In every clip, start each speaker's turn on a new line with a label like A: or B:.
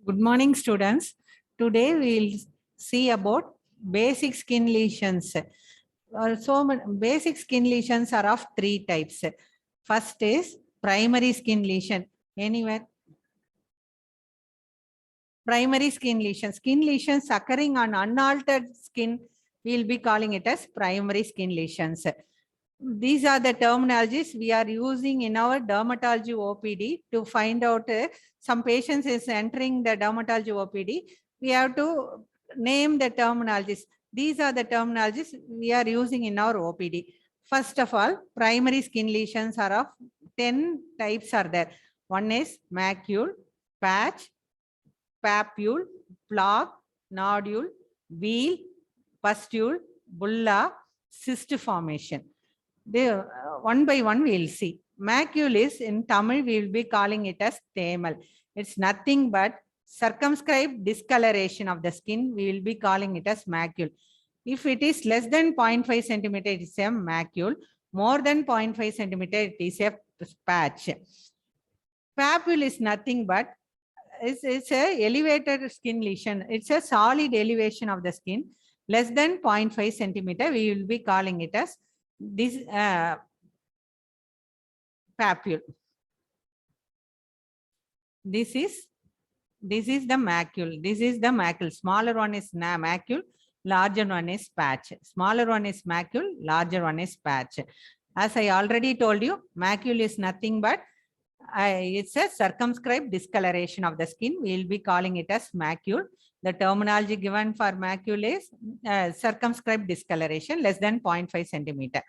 A: Good morning, students. Today we'll see about basic skin lesions. Basic skin lesions are of three types. First is primary skin lesion. Anywhere? Primary skin lesions. Skin lesions occurring on unaltered skin, we'll be calling it as primary skin lesions. These are the terminologies we are using in our dermatology OPD to find out some patients is entering the dermatology OPD. We have to name the terminologies. These are the terminologies we are using in our OPD. First of all, primary skin lesions are of 10 types are there. One is macule, patch, papule, plaque, nodule, wheal, pustule, bulla, cyst formation. One by one we will see. Macule is in Tamil we will be calling it as themal. It's nothing but circumscribed discoloration of the skin. We will be calling it as macule. If it is less than 0.5 centimeter, it is a macule. More than 0.5 centimeter, it is a patch. Papule is nothing but it's a elevated skin lesion. It's a solid elevation of the skin. Less than 0.5 centimeter, we will be calling it as this papule. This is the macule. This is the macule. Smaller one is macule, larger one is patch. Smaller one is macule, larger one is patch. As I already told you, macule is nothing but it's a circumscribed discoloration of the skin. We will be calling it as macule. The terminology given for macule is circumscribed discoloration less than 0.5 centimeter.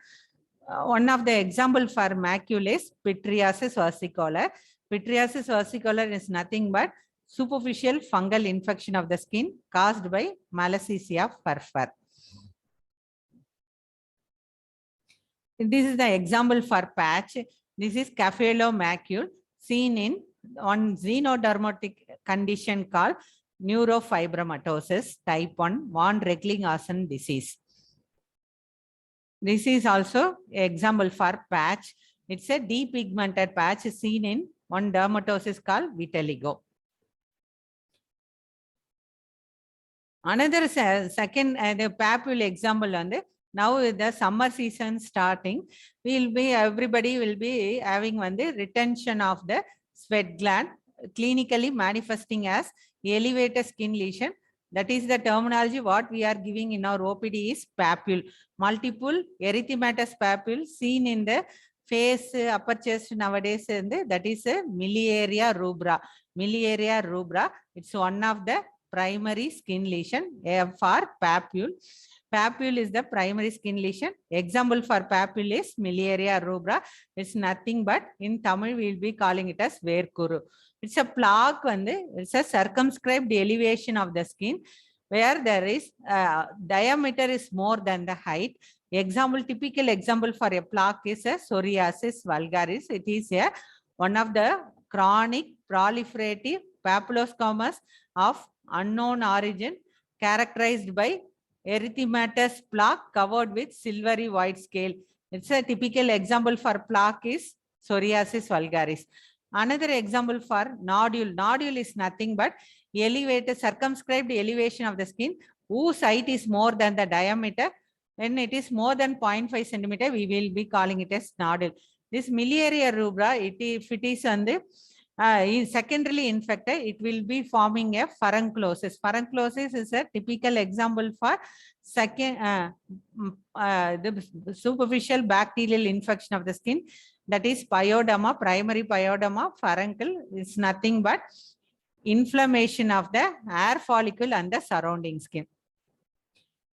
A: One of the example for macule is pityriasis versicolor. Pityriasis versicolor is nothing but superficial fungal infection of the skin caused by Malassezia furfur. This is the example for patch. This is capillomacule seen in one xenodermatic condition called neurofibromatosis type 1 von Recklinghausen disease. This is also an example for patch. It's a depigmented patch seen in one dermatosis called vitiligo. Another second the papule example on the now with the summer season starting, everybody will be having the retention of the sweat gland, clinically manifesting as elevated skin lesion. That is the terminology what we are giving in our OPD is papule. Multiple erythematous papule seen in the face, upper chest nowadays, and that is a miliaria rubra. Miliaria rubra, it's one of the primary skin lesion for papule. Papule is the primary skin lesion. Example for papule is miliaria rubra. It's nothing but in Tamil we will be calling it as verkuru. It's a plaque and it's a circumscribed elevation of the skin where there is diameter is more than the height. Example, typical example for a plaque is a psoriasis vulgaris. It is one of the chronic proliferative papuloscomas of unknown origin characterized by erythematous plaque covered with silvery white scale. It's a typical example for plaque is psoriasis vulgaris. Another example for nodule. Nodule is nothing but elevated, circumscribed elevation of the skin whose height is more than the diameter. When it is more than 0.5 centimeter, we will be calling it as nodule. This miliaria rubra, if it is on the is secondarily infected, it will be forming a furunclosis. Furunclosis is a typical example for the superficial bacterial infection of the skin. That is pyoderma, primary pyoderma. Furuncle is nothing but inflammation of the hair follicle and the surrounding skin.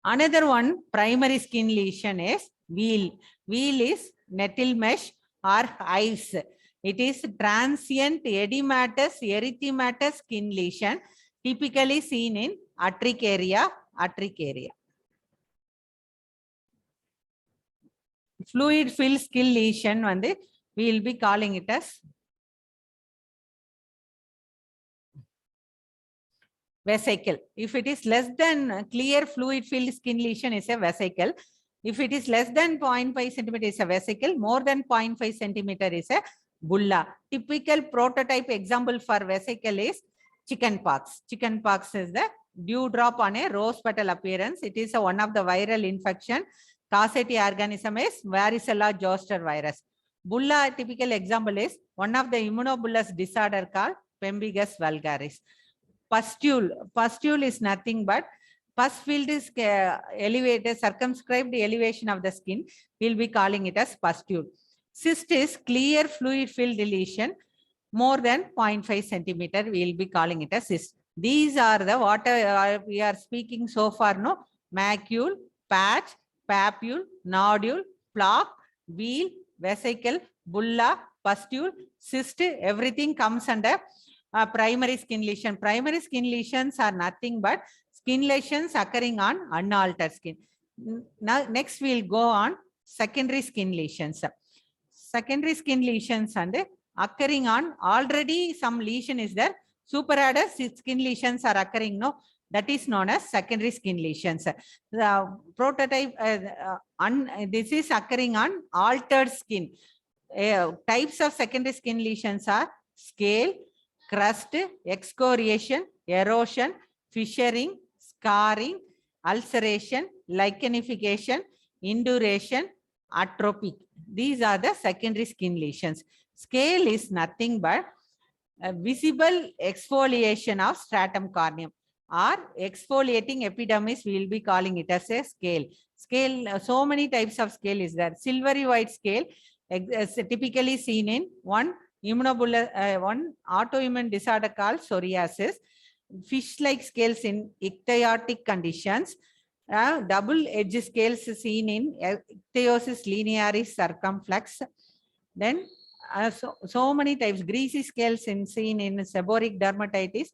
A: Another one primary skin lesion is wheal. Wheal is nettle mesh or hives. It is transient edematous erythematous skin lesion typically seen in urticaria. Fluid filled skin lesion we will be calling it as vesicle. If it is less than clear fluid filled skin lesion is a vesicle. If it is less than 0.5 centimeter is a vesicle. More than 0.5 centimeter is a bulla. Typical prototype example for vesicle is Chickenpox. Chickenpox is the dewdrop on a rose petal appearance. It is one of the viral infection. Causative organism is varicella zoster virus. Bulla typical example is one of the immunobullous disorder called Pemphigus vulgaris. Pustule. Pustule is nothing but pus filled is elevated, circumscribed elevation of the skin. We'll be calling it as pustule. Cyst is clear fluid filled lesion more than 0.5 centimeter. We'll be calling it as cyst. These are the what we are speaking so far. No, macule, patch, papule, nodule, plaque, wheal, vesicle, bulla, pustule, cyst. Everything comes under primary skin lesion. Primary skin lesions are nothing but skin lesions occurring on unaltered skin. Now, next we'll go on secondary skin lesions. Secondary skin lesions and occurring on already some lesion is there. Superadded skin lesions are occurring. No, that is known as secondary skin lesions. The prototype, this is occurring on altered skin. Types of secondary skin lesions are scale, crust, excoriation, erosion, fissuring, scarring, ulceration, lichenification, induration, atrophy. These are the secondary skin lesions. Scale is nothing but visible exfoliation of stratum corneum or exfoliating epidermis. We will be calling it as a scale. Scale, so many types of scale is there. Silvery white scale is typically seen in one autoimmune disorder called psoriasis. Fish-like scales in ichthyotic conditions. Double-edged scales seen in ichthyosis linearis circumflex. Then so many types. Greasy scales seen in seborrheic dermatitis.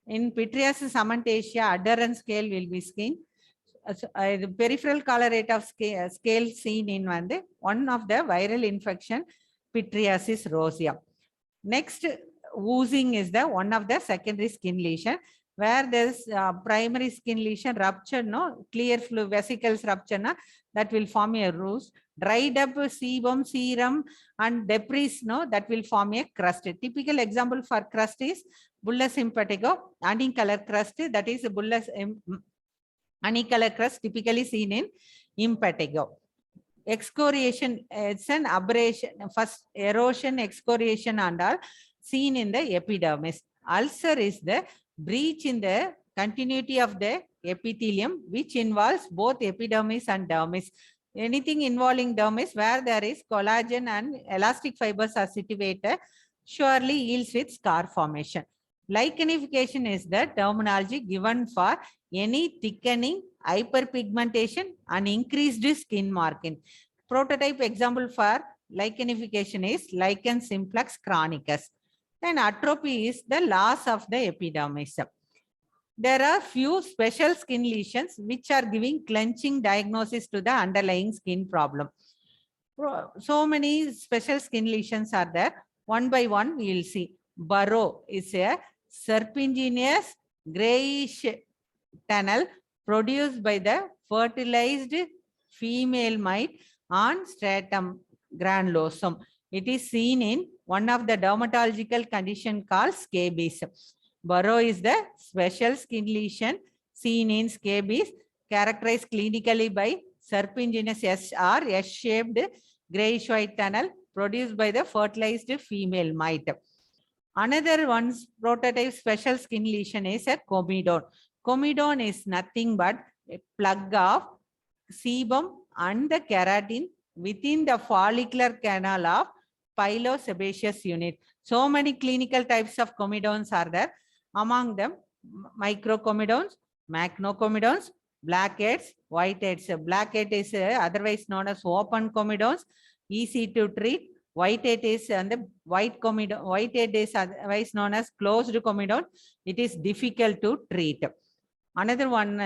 A: In pityriasis cementecia, adherent scale will be seen. The peripheral colorate of scale seen in one of the viral infection, pityriasis rosea. Next, oozing is the one of the secondary skin lesion, where there is primary skin lesion rupture, no, clear fluid vesicles rupture, no, that will form a ooze. Dried up sebum, serum, and debris, no, that will form a crust. A typical example for crust is bullous impetigo, honey color crust, that is bullous honey color crust typically seen in impetigo. Excoriation, it's an aberration, first erosion, excoriation and all seen in the epidermis. Ulcer is the breach in the continuity of the epithelium, which involves both epidermis and dermis. Anything involving dermis where there is collagen and elastic fibers are situated surely yields with scar formation. Lichenification is the terminology given for any thickening, hyperpigmentation and increased skin marking. Prototype example for lichenification is lichen simplex chronicus. Then atrophy is the loss of the epidermis. There are few special skin lesions which are giving clenching diagnosis to the underlying skin problem. So many special skin lesions are there. One by one we will see. Burrow is a serpentinous grayish tunnel produced by the fertilized female mite on stratum granulosum. It is seen in one of the dermatological condition called scabies. Burrow is the special skin lesion seen in scabies, characterized clinically by serpentinous S or S-shaped grayish white tunnel produced by the fertilized female mite. Another one's prototype special skin lesion is a comedone. Comedone is nothing but a plug of sebum and the keratin within the follicular canal of pilosebaceous unit. So many clinical types of comedones are there. Among them, microcomedones, macrocomedones, blackheads, whiteheads. Blackhead is otherwise known as open comedones, easy to treat. Whitehead is and the whitehead is otherwise known as closed comedone. It is difficult to treat. Another one,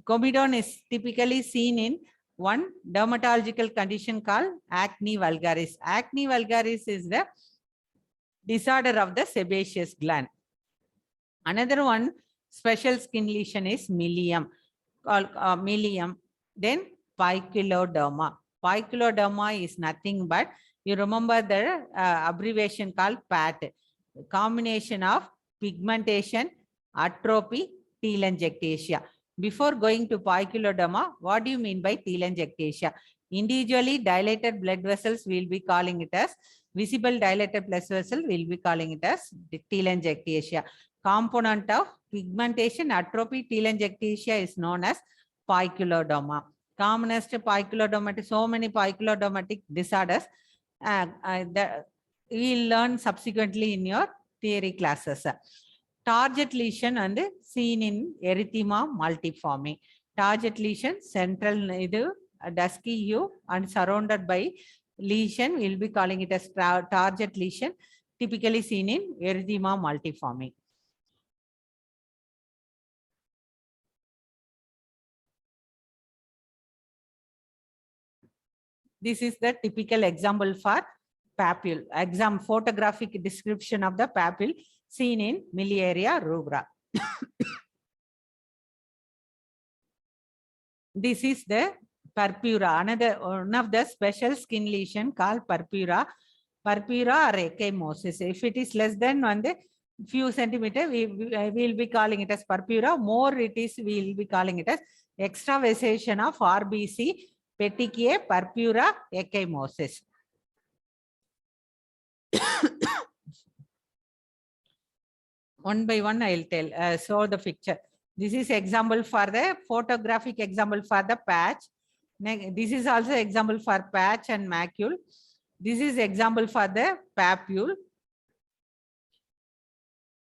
A: comedone is typically seen in one dermatological condition called acne vulgaris. Acne vulgaris is the disorder of the sebaceous gland. Another one special skin lesion is milium, called milium. Then poikiloderma. Poikiloderma is nothing but, you remember the abbreviation called PAT, combination of pigmentation, atrophy, telangiectasia. Before going to poikiloderma, what do you mean by telangiectasia? Individually dilated blood vessels, we'll be calling it as visible dilated blood vessel, we'll be calling it as telangiectasia. Component of pigmentation, atrophy, telangiectasia is known as poikiloderma. Commonest poikilodermatic, so many poikilodermatic disorders we'll learn subsequently in your theory classes. Target lesion and seen in erythema multiforme. Target lesion, central dusky hue and surrounded by lesion, we'll be calling it as target lesion, typically seen in erythema multiforme. This is the typical example for papule. Photographic description of the papule seen in miliaria rubra. This is the purpura, another one of the special skin lesion called purpura. Purpura or ecchymosis. If it is less than few centimeter, we will be calling it as purpura. More it is, we will be calling it as extravasation of RBC, petechiae, purpura, ecchymosis. One by one, I'll tell. Show the picture. This is example for the photographic example for the patch. This is also example for patch and macule. This is example for the papule.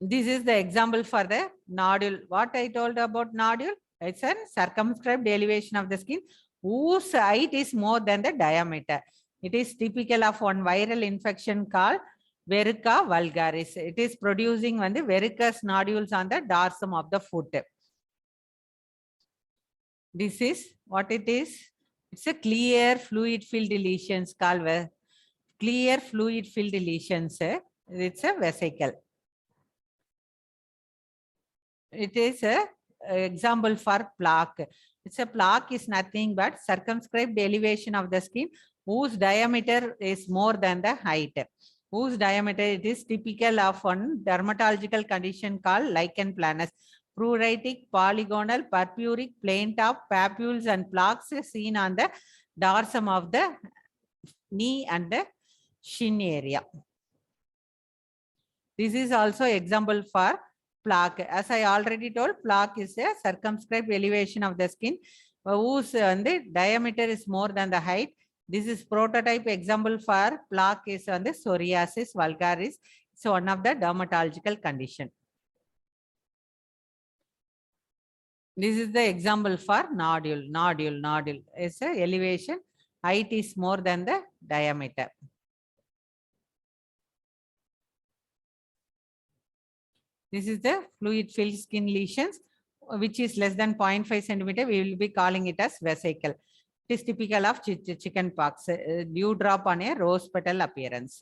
A: This is the example for the nodule. What I told about nodule? It's a circumscribed elevation of the skin whose height is more than the diameter. It is typical of one viral infection called verruca vulgaris. It is producing the verrucous nodules on the dorsum of the foot. This is what it is. It's a clear fluid filled lesions called clear fluid filled lesions. It's a vesicle. It is a example for plaque. It's a plaque is nothing but circumscribed elevation of the skin whose diameter is more than the height. Whose diameter, it is typical of one dermatological condition called lichen planus. Pruritic, polygonal, purpuric, plain top, papules and plaques seen on the dorsum of the knee and the shin area. This is also example for plaque. As I already told, plaque is a circumscribed elevation of the skin whose the diameter is more than the height. This is prototype example for plaque is on the psoriasis vulgaris. So one of the dermatological condition. This is the example for nodule. Nodule is a elevation. Height is more than the diameter. This is the fluid filled skin lesions, which is less than 0.5 centimeter. We will be calling it as vesicle. It is typical of chicken pox, dewdrop on a rose petal appearance.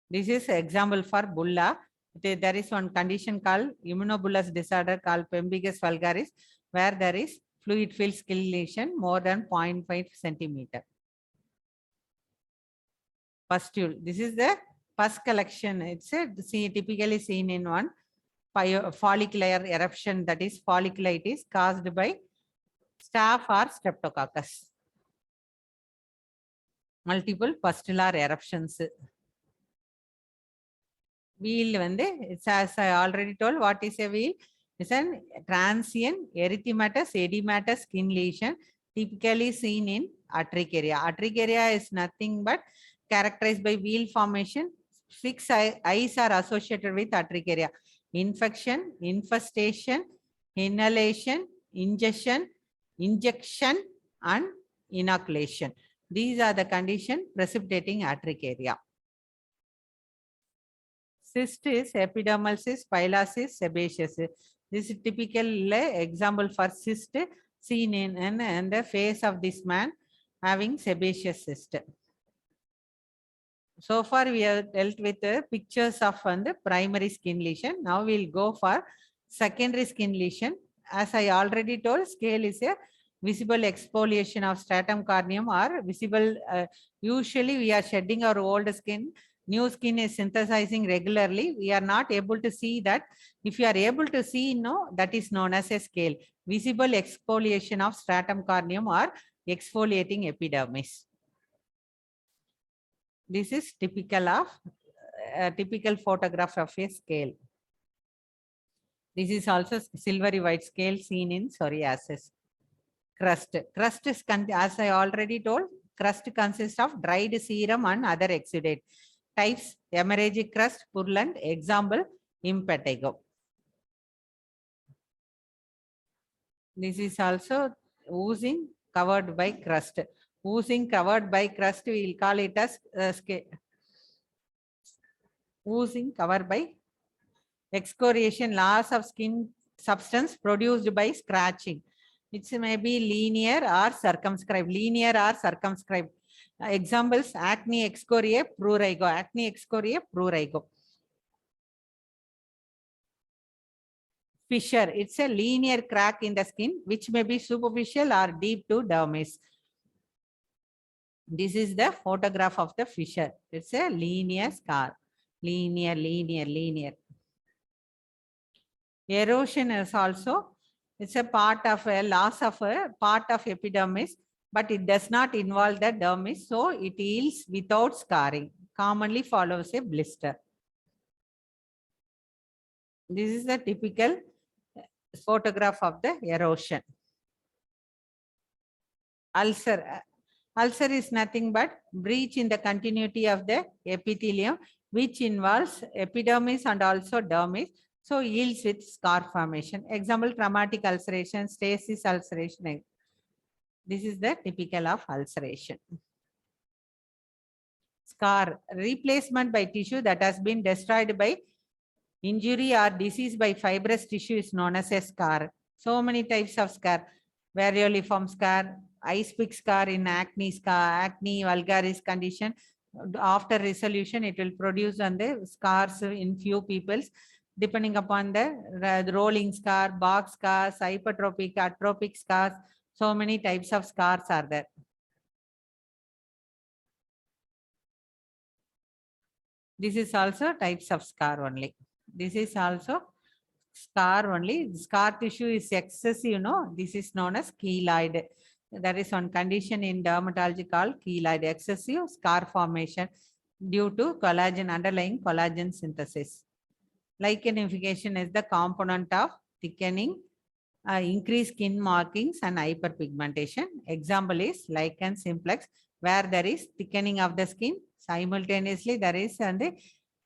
A: This is example for bulla. There is one condition called immunobullous disorder called pemphigus vulgaris, where there is fluid filled skin lesion more than 0.5 centimeter. Pustule. This is the pus collection. It's typically seen in one follicular eruption, that is folliculitis caused by staph or streptococcus. Multiple pustular eruptions. Wheal, it's as I already told, what is a wheal? It's an transient erythematous edematous skin lesion typically seen in urticaria. Urticaria is nothing but characterized by wheal formation. 6 eyes are associated with urticaria: infection, infestation, inhalation, ingestion, injection, and inoculation. These are the conditions precipitating urticaria. Cyst is epidermal cyst, pilocyst, sebaceous. This is typical example for cyst seen in the face of this man having sebaceous cyst. So far we have dealt with the pictures of the primary skin lesion. Now we'll go for secondary skin lesion. As I already told, scale is a visible exfoliation of stratum corneum or visible. Usually we are shedding our old skin New skin is synthesizing regularly. We are not able to see that. If you are able to see, no, that is known as a scale. Visible exfoliation of stratum corneum or exfoliating epidermis. This is typical of typical photograph of a scale. This is also silvery white scale seen in psoriasis. Crust. Crust is, as I already told, crust consists of dried serum and other exudate. Types: hemorrhagic crust, purulent. Example: impetigo. This is also oozing covered by crust. Oozing covered by crust, we will call it as oozing covered by excoriation, loss of skin substance produced by scratching. It may be linear or circumscribed. Linear or circumscribed. Examples: acne excoriae prurigo. Acne excoriae prurigo. Fissure. It's a linear crack in the skin which may be superficial or deep to dermis. This is the photograph of the fissure. It's a linear scar. Linear, linear, linear. Erosion is also, it's a part of a loss of a part of epidermis, but it does not involve the dermis, so it heals without scarring. Commonly follows a blister. This is the typical photograph of the erosion. Ulcer. Ulcer is nothing but breach in the continuity of the epithelium, which involves epidermis and also dermis. So yields with scar formation. Example: traumatic ulceration, stasis ulceration. This is the typical of ulceration. Scar. Replacement by tissue that has been destroyed by injury or disease by fibrous tissue is known as a scar. So many types of scar. Varioliform scar, ice pick scar in acne scar, acne vulgaris condition. After resolution, it will produce on the scars in few peoples, depending upon the rolling scar, box scars, hypertrophic, atrophic scars. So many types of scars are there. This is also types of scar only. This is also scar only. Scar tissue is excessive, this is known as keloid. There is one condition in dermatology called keloid, excessive scar formation due to collagen, underlying collagen synthesis. Lichenification is the component of thickening, increased skin markings and hyperpigmentation. Example is lichen simplex, where there is thickening of the skin. Simultaneously, there is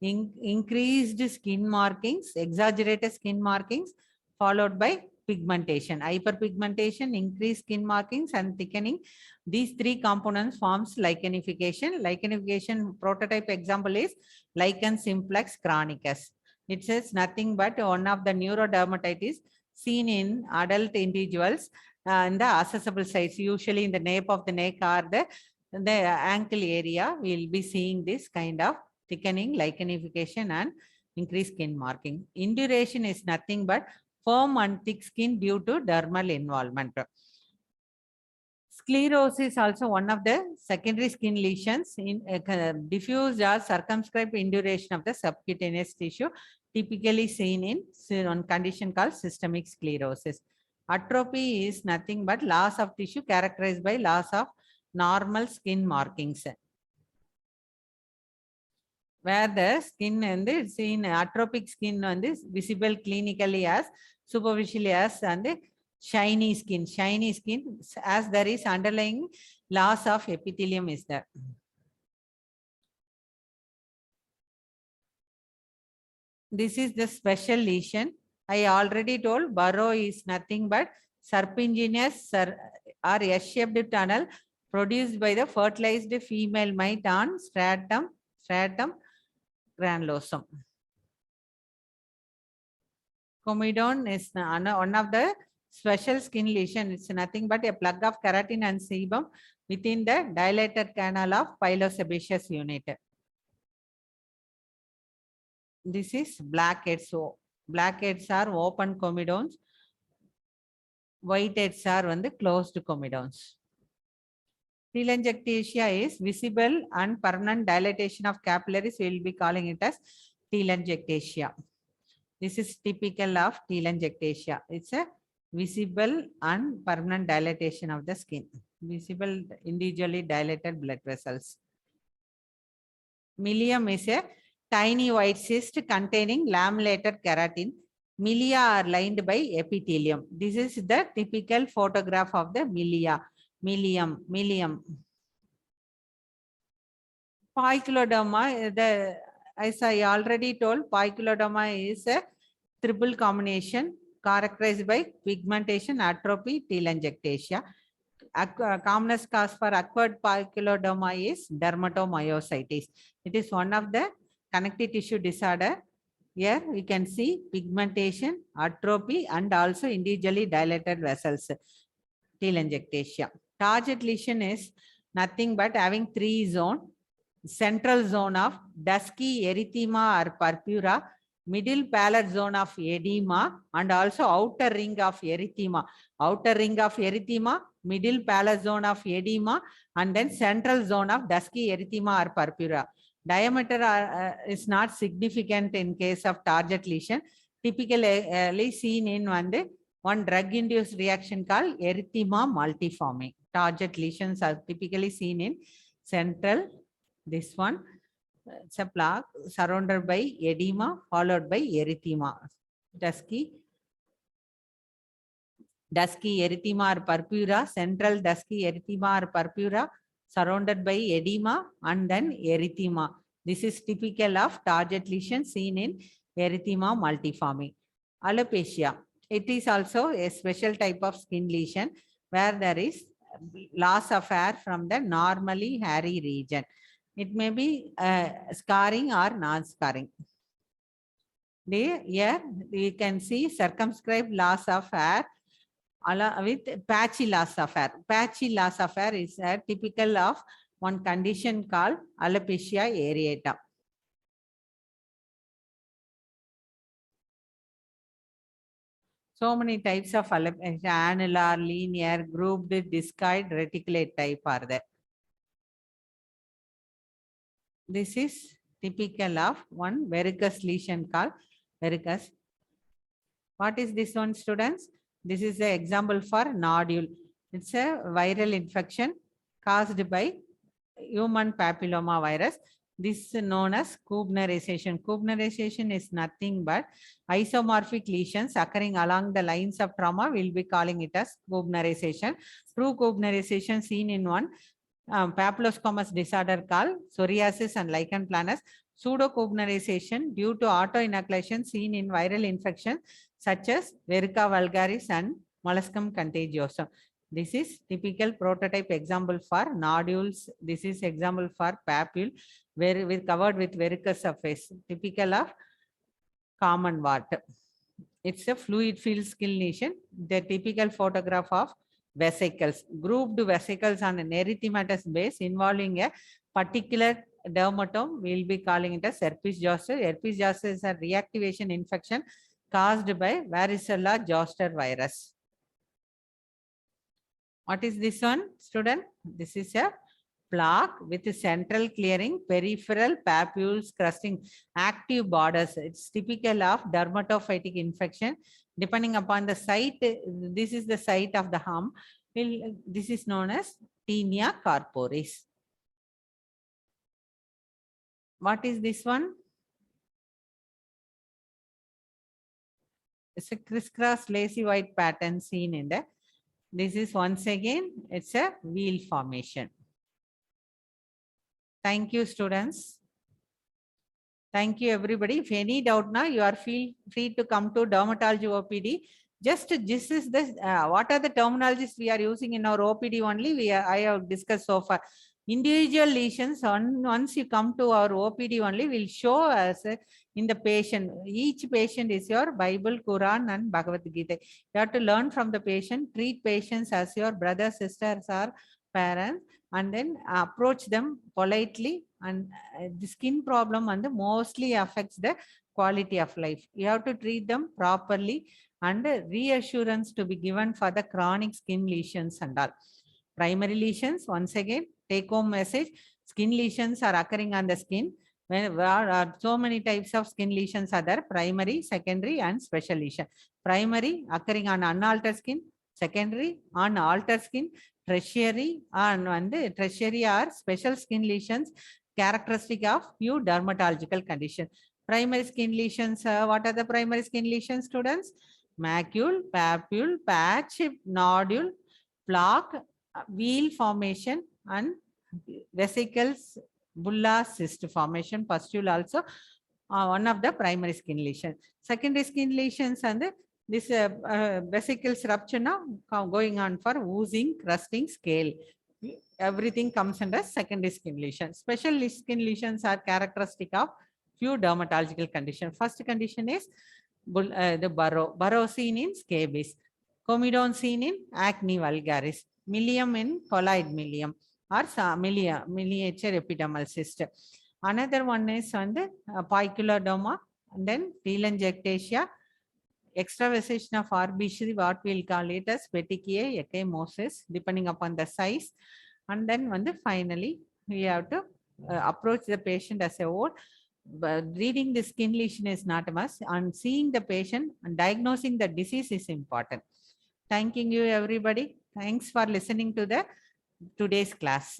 A: increased skin markings, exaggerated skin markings, followed by pigmentation. Hyperpigmentation, increased skin markings and thickening. These three components forms lichenification. Lichenification prototype example is lichen simplex chronicus. It says nothing but one of the neurodermatitis seen in adult individuals in the accessible sites, usually in the nape of the neck or the ankle area. We will be seeing this kind of thickening, lichenification and increased skin marking. Induration is nothing but firm and thick skin due to dermal involvement. Sclerosis is also one of the secondary skin lesions in diffuse or circumscribed induration of the subcutaneous tissue, typically seen in one condition called systemic sclerosis. Atrophy is nothing but loss of tissue characterized by loss of normal skin markings, where the skin and the seen atrophic skin on this visible clinically as superficially as and the shiny skin as there is underlying loss of epithelium is there. This is the special lesion. I already told burrow is nothing but serpentinous or S-shaped tunnel produced by the fertilized female mite on stratum granulosum. Comedone is one of the special skin lesion. It's nothing but a plug of keratin and sebum within the dilated canal of pilosebaceous unit. This is blackheads. So blackheads are open comedones. Whiteheads are on the closed comedones. Telangiectasia is visible and permanent dilatation of capillaries. We will be calling it as telangiectasia. This is typical of telangiectasia. It's a visible and permanent dilatation of the skin. Visible individually dilated blood vessels. Milium is a tiny white cyst containing lamellated keratin. Milia are lined by epithelium. This is the typical photograph of the milia. Milium. Poikiloderma, as I already told, poikiloderma is a triple combination characterized by pigmentation, atrophy, telangiectasia. Commonest cause for acquired poikiloderma is dermatomyositis. It is one of the connective tissue disorder. Here we can see pigmentation, atrophy, and also individually dilated vessels. Telangiectasia. Target lesion is nothing but having three zones. Central zone of dusky erythema or purpura, middle pallid zone of edema, and also outer ring of erythema. Outer ring of erythema, middle pallid zone of edema, and then central zone of dusky erythema or purpura. Diameter is not significant in case of target lesion. Typically seen in one drug-induced reaction called erythema multiforme. Target lesions are typically seen in central. This one, it's a plaque surrounded by edema followed by erythema. Dusky erythema or purpura, central dusky erythema or purpura surrounded by edema and then erythema. This is typical of target lesion seen in erythema multiforme. Alopecia. It is also a special type of skin lesion where there is loss of hair from the normally hairy region. It may be scarring or non-scarring. Here you can see circumscribed loss of hair with patchy loss of hair. Patchy loss of hair is typical of one condition called alopecia areata. So many types of alopecia: annular, linear, grouped, discoid, reticulate type are there. This is typical of one verrucous lesion called verrucous. What is this one, students? This is the example for nodule. It's a viral infection caused by human papilloma virus. This is known as kubnerization. Kubnerization is nothing but isomorphic lesions occurring along the lines of trauma. We'll be calling it as kubnerization. True kubnerization seen in one papilloscomus disorder called psoriasis and lichen planus. Pseudokubnerization due to autoinoculation seen in viral infections such as Verruca vulgaris and molluscum contagiosum. This is typical prototype example for nodules. This is example for papule where we covered with verrucous surface, typical of common wart. It's a fluid filled skin lesion. The typical photograph of vesicles, grouped vesicles on an erythematous base involving a particular dermatome. We'll be calling it as herpes zoster. Herpes zoster is a reactivation infection caused by varicella zoster virus. What is this one, student? This is a plaque with central clearing, peripheral papules crusting active borders. It's typical of dermatophytic infection. Depending upon the site, this is the site of the harm. This is known as tinea corporis. What is this one? It's a crisscross lacy white pattern seen in the. This is once again, it's a wheel formation. Thank you, students. Thank you, everybody. If any doubt now, you are feel free to come to dermatology OPD. Just this is the what are the terminologies we are using in our OPD only. I have discussed so far. Individual lesions, once you come to our OPD only, will show us in the patient. Each patient is your Bible, Quran, and Bhagavad Gita. You have to learn from the patient, treat patients as your brothers, sisters, or parents, and then approach them politely. And the skin problem and mostly affects the quality of life. You have to treat them properly and reassurance to be given for the chronic skin lesions and all. Primary lesions, once again, take home message, skin lesions are occurring on the skin. When there are so many types of skin lesions are there, primary, secondary, and special lesion. Primary occurring on unaltered skin, secondary on altered skin, tertiary and tertiary are special skin lesions characteristic of few dermatological conditions. Primary skin lesions, what are the primary skin lesions, students? Macule, papule, patch, nodule, plaque, wheal formation, and vesicles, bulla cyst formation, pustule also one of the primary skin lesions. Secondary skin lesions and this vesicles rupture now going on for oozing, crusting, scale. Everything comes under secondary skin lesions. Special skin lesions are characteristic of few dermatological conditions. First condition is the burrow seen in scabies, comedone seen in acne vulgaris, milium in colloid milium or miniature epidermal cyst. Another one is on the poiculodoma, and then telangiectasia, extravasation of RBC, what we'll call it as petechiae, ecchymosis, depending upon the size. And then finally, we have to approach the patient as a whole. But reading the skin lesion is not a must, and seeing the patient and diagnosing the disease is important. Thanking you, everybody. Thanks for listening to the today's class.